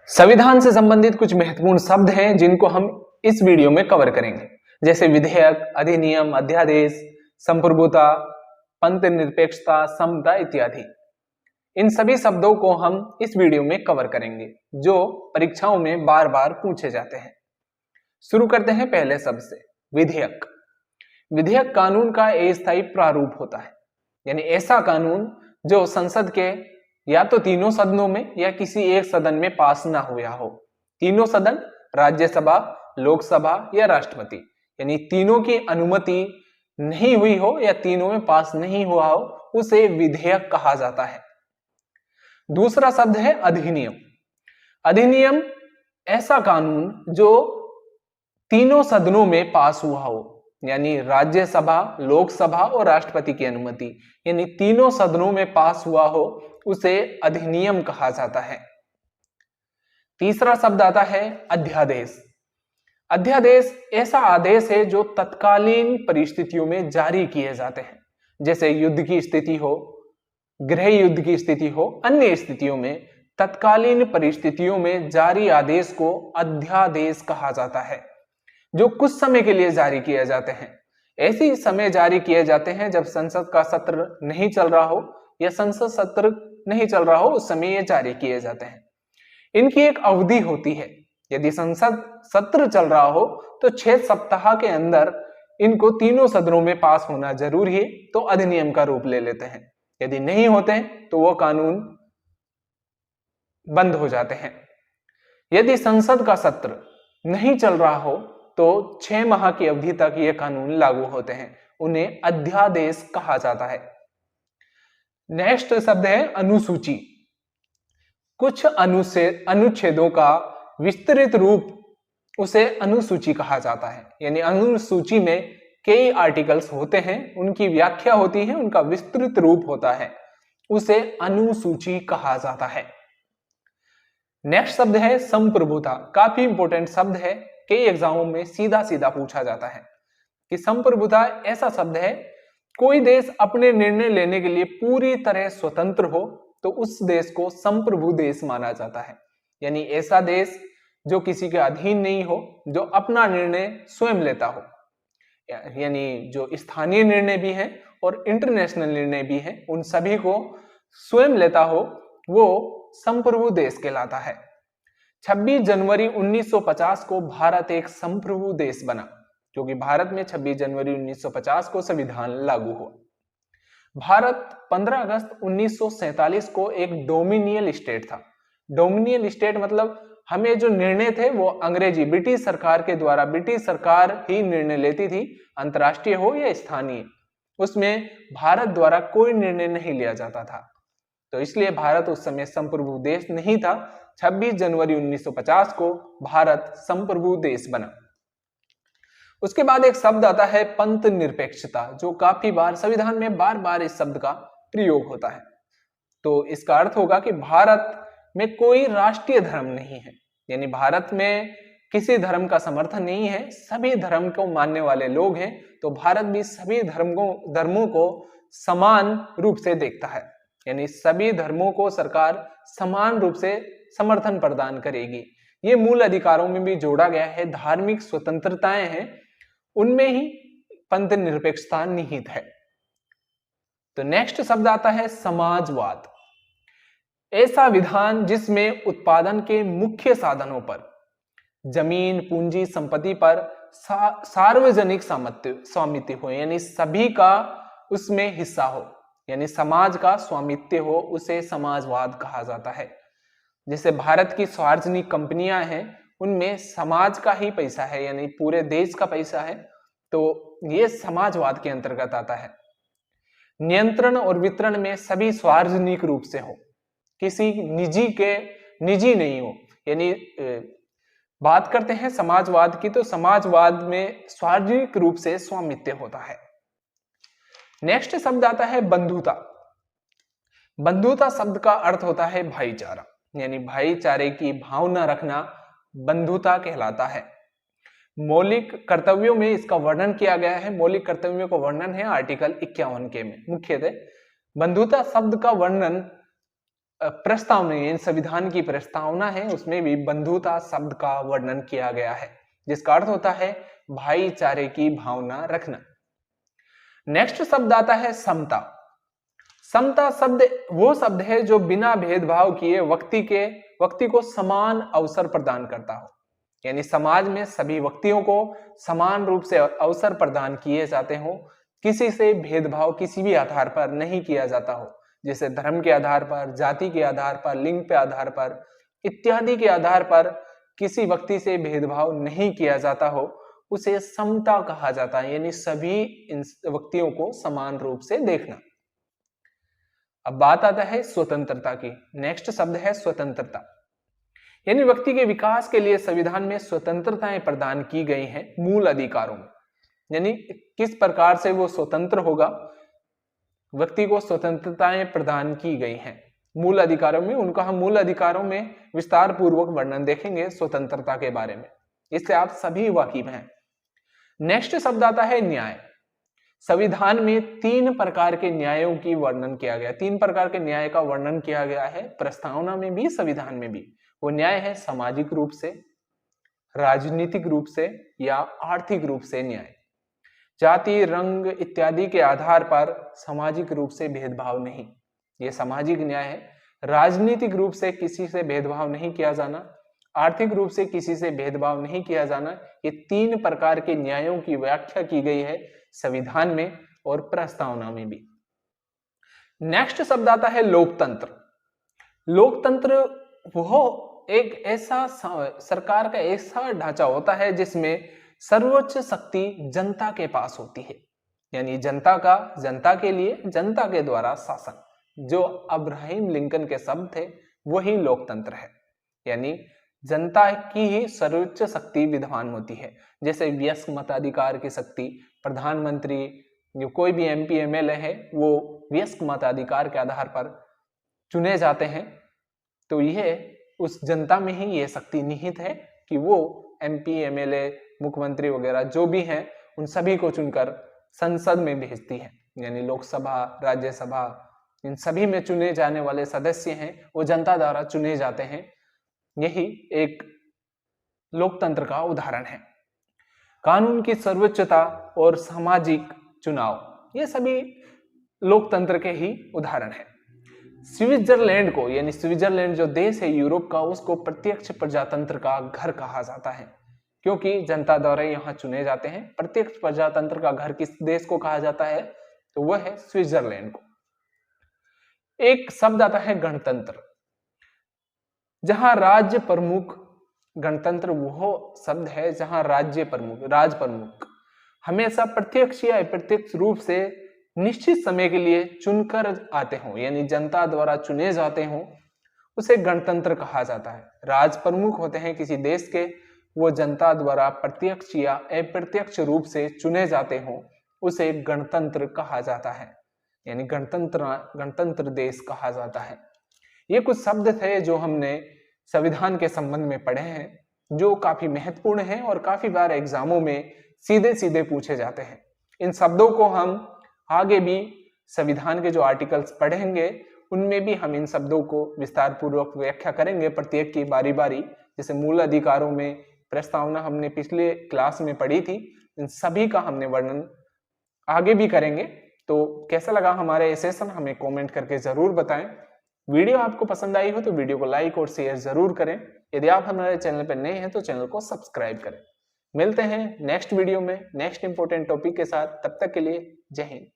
संविधान से संबंधित कुछ महत्वपूर्ण शब्द हैं जिनको हम इस वीडियो में कवर करेंगे, जैसे विधेयक, अधिनियम, अध्यादेश, संप्रभुता, पंथ निरपेक्षता, समता इत्यादि। इन सभी शब्दों को हम इस वीडियो में कवर करेंगे जो परीक्षाओं में बार बार पूछे जाते हैं। शुरू करते हैं पहले शब्द से, विधेयक। विधेयक कानून का अस्थायी प्रारूप होता है, यानी ऐसा कानून जो संसद के या तो तीनों सदनों में या किसी एक सदन में पास ना हुआ हो। तीनों सदन, राज्यसभा, लोकसभा या राष्ट्रपति, यानी तीनों की अनुमति नहीं हुई हो या तीनों में पास नहीं हुआ हो, उसे विधेयक कहा जाता है। दूसरा शब्द है अधिनियम। अधिनियम ऐसा कानून जो तीनों सदनों में पास हुआ हो, यानी राज्यसभा, लोकसभा और राष्ट्रपति की अनुमति, यानी तीनों सदनों में पास हुआ हो, उसे अधिनियम कहा जाता है। तीसरा शब्द आता है अध्यादेश। अध्यादेश ऐसा आदेश है जो तत्कालीन परिस्थितियों में जारी किए जाते हैं, जैसे युद्ध की स्थिति हो, गृह युद्ध की स्थिति हो, अन्य स्थितियों में तत्कालीन परिस्थितियों में जारी आदेश को अध्यादेश कहा जाता है, जो कुछ समय के लिए जारी किए जाते हैं। ऐसे समय जारी किए जाते हैं जब संसद का सत्र नहीं चल रहा हो या संसद सत्र नहीं चल रहा हो, उस समय ये जारी किए जाते हैं। इनकी एक अवधि होती है। यदि संसद सत्र चल रहा हो तो 6 सप्ताह के अंदर इनको तीनों सदनों में पास होना जरूरी है, तो अधिनियम का रूप ले लेते हैं। यदि नहीं होते तो वो कानून बंद हो जाते हैं। यदि संसद का सत्र नहीं चल रहा हो तो 6 माह की अवधि तक ये कानून लागू होते हैं, उन्हें अध्यादेश कहा जाता है। नेक्स्ट शब्द है अनुसूची। कुछ अनुच्छेदों का विस्तृत रूप उसे अनुसूची कहा जाता है, यानी अनुसूची में कई आर्टिकल्स होते हैं, उनकी व्याख्या होती है, उनका विस्तृत रूप होता है, उसे अनुसूची कहा जाता है। नेक्स्ट शब्द है संप्रभुता। काफी इंपॉर्टेंट शब्द है, कई एग्जामों में सीधा सीधा पूछा जाता है कि संप्रभुता ऐसा शब्द है, कोई देश अपने निर्णय लेने के लिए पूरी तरह स्वतंत्र हो तो उस देश को संप्रभु देश माना जाता है, यानी ऐसा देश जो किसी के अधीन नहीं हो, जो अपना निर्णय स्वयं लेता हो, यानी जो स्थानीय निर्णय भी है और इंटरनेशनल निर्णय भी है, उन सभी को स्वयं लेता हो, वो संप्रभु देश कहलाता है। 26 जनवरी 1950 को भारत एक संप्रभु देश बना, क्योंकि भारत में 26 जनवरी 1950 को संविधान लागू हुआ। भारत 15 अगस्त 1947 को एक डोमिनियल स्टेट था। डोमिनियल स्टेट मतलब हमें जो निर्णय थे वो अंग्रेजी ब्रिटिश सरकार के द्वारा, ब्रिटिश सरकार ही निर्णय लेती थी, अंतर्राष्ट्रीय हो या स्थानीय, उसमें भारत द्वारा कोई निर्णय नहीं लिया जाता था, तो इसलिए भारत उस समय संप्रभु देश नहीं था। 26 जनवरी 1950 को भारत संप्रभु देश बना। उसके बाद एक शब्द आता है पंथ निरपेक्षता, जो काफी बार संविधान में बार बार इस शब्द का प्रयोग होता है। तो इसका अर्थ होगा कि भारत में कोई राष्ट्रीय धर्म नहीं है, यानी भारत में किसी धर्म का समर्थन नहीं है, सभी धर्म को मानने वाले लोग हैं, तो भारत भी सभी धर्मों को समान रूप से देखता है, यानी सभी धर्मों को सरकार समान रूप से समर्थन प्रदान करेगी। ये मूल अधिकारों में भी जोड़ा गया है, धार्मिक स्वतंत्रताएं हैं, उनमें ही पंथ निरपेक्षता निहित है। तो नेक्स्ट शब्द आता है समाजवाद। ऐसा विधान जिसमें उत्पादन के मुख्य साधनों पर, जमीन, पूंजी, संपत्ति पर सार्वजनिक स्वामित्व हो, यानी सभी का उसमें हिस्सा हो, यानी समाज का स्वामित्व हो, उसे समाजवाद कहा जाता है। जैसे भारत की सार्वजनिक कंपनियां हैं, उनमें समाज का ही पैसा है, यानी पूरे देश का पैसा है, तो ये समाजवाद के अंतर्गत आता है। नियंत्रण और वितरण में सभी सार्वजनिक रूप से हो, किसी निजी नहीं हो, यानी बात करते हैं समाजवाद की, तो समाजवाद में सार्वजनिक रूप से स्वामित्व होता है। नेक्स्ट शब्द आता है बंधुता। बंधुता शब्द का अर्थ होता है भाईचारा, यानी भाईचारे की भावना रखना बंधुता कहलाता है। मौलिक कर्तव्यों में इसका वर्णन किया गया है। मौलिक कर्तव्यों का वर्णन है आर्टिकल 51 के में। मुख्यतः बंधुता शब्द का वर्णन प्रस्तावना, इन संविधान की प्रस्तावना है उसमें भी बंधुता शब्द का वर्णन किया गया है, जिसका अर्थ होता है भाईचारे की भावना रखना। नेक्स्ट शब्द आता है समता। समता शब्द वो शब्द है जो बिना भेदभाव किए व्यक्ति को समान अवसर प्रदान करता हो, यानी समाज में सभी व्यक्तियों को समान रूप से अवसर प्रदान किए जाते हो, किसी से भेदभाव किसी भी आधार पर नहीं किया जाता हो, जैसे धर्म के आधार पर, जाति के आधार पर, लिंग के आधार पर इत्यादि के आधार पर किसी व्यक्ति से भेदभाव नहीं किया जाता हो, उसे समता कहा जाता है, यानी सभी व्यक्तियों को समान रूप से देखना। अब बात आता है स्वतंत्रता की। नेक्स्ट शब्द है स्वतंत्रता, यानी व्यक्ति के विकास के लिए संविधान में स्वतंत्रताएं प्रदान की गई हैं मूल अधिकारों में, यानी किस प्रकार से वो स्वतंत्र होगा, व्यक्ति को स्वतंत्रताएं प्रदान की गई हैं मूल अधिकारों में। उनका हम मूल अधिकारों में विस्तार पूर्वक वर्णन देखेंगे स्वतंत्रता के बारे में, इससे आप सभी वाकिफ हैं। नेक्स्ट शब्द आता है न्याय। संविधान में 3 प्रकार के न्यायों की वर्णन किया गया, 3 प्रकार के न्याय का वर्णन किया गया है प्रस्तावना में भी, संविधान में भी। वो न्याय है सामाजिक रूप से, राजनीतिक रूप से या आर्थिक रूप से न्याय। जाति, रंग इत्यादि के आधार पर सामाजिक रूप से भेदभाव नहीं, ये सामाजिक न्याय है। राजनीतिक रूप से किसी से भेदभाव नहीं किया जाना, आर्थिक रूप से किसी से भेदभाव नहीं किया जाना, ये 3 प्रकार के न्यायों की व्याख्या की गई है संविधान में और प्रस्तावना में भी। नेक्स्ट शब्द आता है लोकतंत्र। लोकतंत्र वो एक ऐसा सरकार का ऐसा ढांचा होता है जिसमें सर्वोच्च शक्ति जनता के पास होती है, यानी जनता के लिए, जनता के द्वारा शासन। जो अब्राहम लिंकन के शब्द थे वही लोकतंत्र है, यानी जनता की ही सर्वोच्च शक्ति विद्यमान होती है। जैसे वयस्क मताधिकार की शक्ति, प्रधानमंत्री, जो कोई भी MP MLA है वो वयस्क मताधिकार के आधार पर चुने जाते हैं, तो यह उस जनता में ही ये शक्ति निहित है कि वो MP MLA, मुख्यमंत्री वगैरह जो भी हैं उन सभी को चुनकर संसद में भेजती है, यानी लोकसभा, राज्यसभा, इन सभी में चुने जाने वाले सदस्य हैं वो जनता द्वारा चुने जाते हैं। यही एक लोकतंत्र का उदाहरण है। कानून की सर्वोच्चता और सामाजिक चुनाव, ये सभी लोकतंत्र के ही उदाहरण हैं। स्विट्जरलैंड को, यानी स्विट्जरलैंड जो देश है यूरोप का, उसको प्रत्यक्ष प्रजातंत्र का घर कहा जाता है, क्योंकि जनता द्वारा यहाँ चुने जाते हैं। प्रत्यक्ष प्रजातंत्र का घर किस देश को कहा जाता है, तो वह है स्विट्जरलैंड को। एक शब्द आता है गणतंत्र, जहां राज्य प्रमुख, गणतंत्र वो शब्द है जहां राज प्रमुख हमेशा प्रत्यक्ष या अप्रत्यक्ष रूप से निश्चित समय के लिए चुनकर आते हों, यानी जनता द्वारा चुने जाते हों, उसे गणतंत्र कहा जाता है। राज प्रमुख होते हैं किसी देश के, वो जनता द्वारा प्रत्यक्ष या अप्रत्यक्ष रूप से चुने जाते हों, उसे गणतंत्र कहा जाता है, यानी गणतंत्र देश कहा जाता है। ये कुछ शब्द थे जो हमने संविधान के संबंध में पढ़े हैं, जो काफी महत्वपूर्ण हैं और काफी बार एग्जामों में सीधे सीधे पूछे जाते हैं। इन शब्दों को हम आगे भी संविधान के जो आर्टिकल्स पढ़ेंगे उनमें भी हम इन शब्दों को विस्तार पूर्वक व्याख्या करेंगे, प्रत्येक की बारी बारी। जैसे मूल अधिकारों में प्रस्तावना हमने पिछले क्लास में पढ़ी थी, इन सभी का हमने वर्णन आगे भी करेंगे। तो कैसा लगा हमारा ये सेशन, हमें कमेंट करके जरूर बताएं। वीडियो आपको पसंद आई हो तो वीडियो को लाइक और शेयर जरूर करें। यदि आप हमारे चैनल पर नए हैं तो चैनल को सब्सक्राइब करें। मिलते हैं नेक्स्ट वीडियो में नेक्स्ट इंपॉर्टेंट टॉपिक के साथ, तब तक के लिए जय हिंद।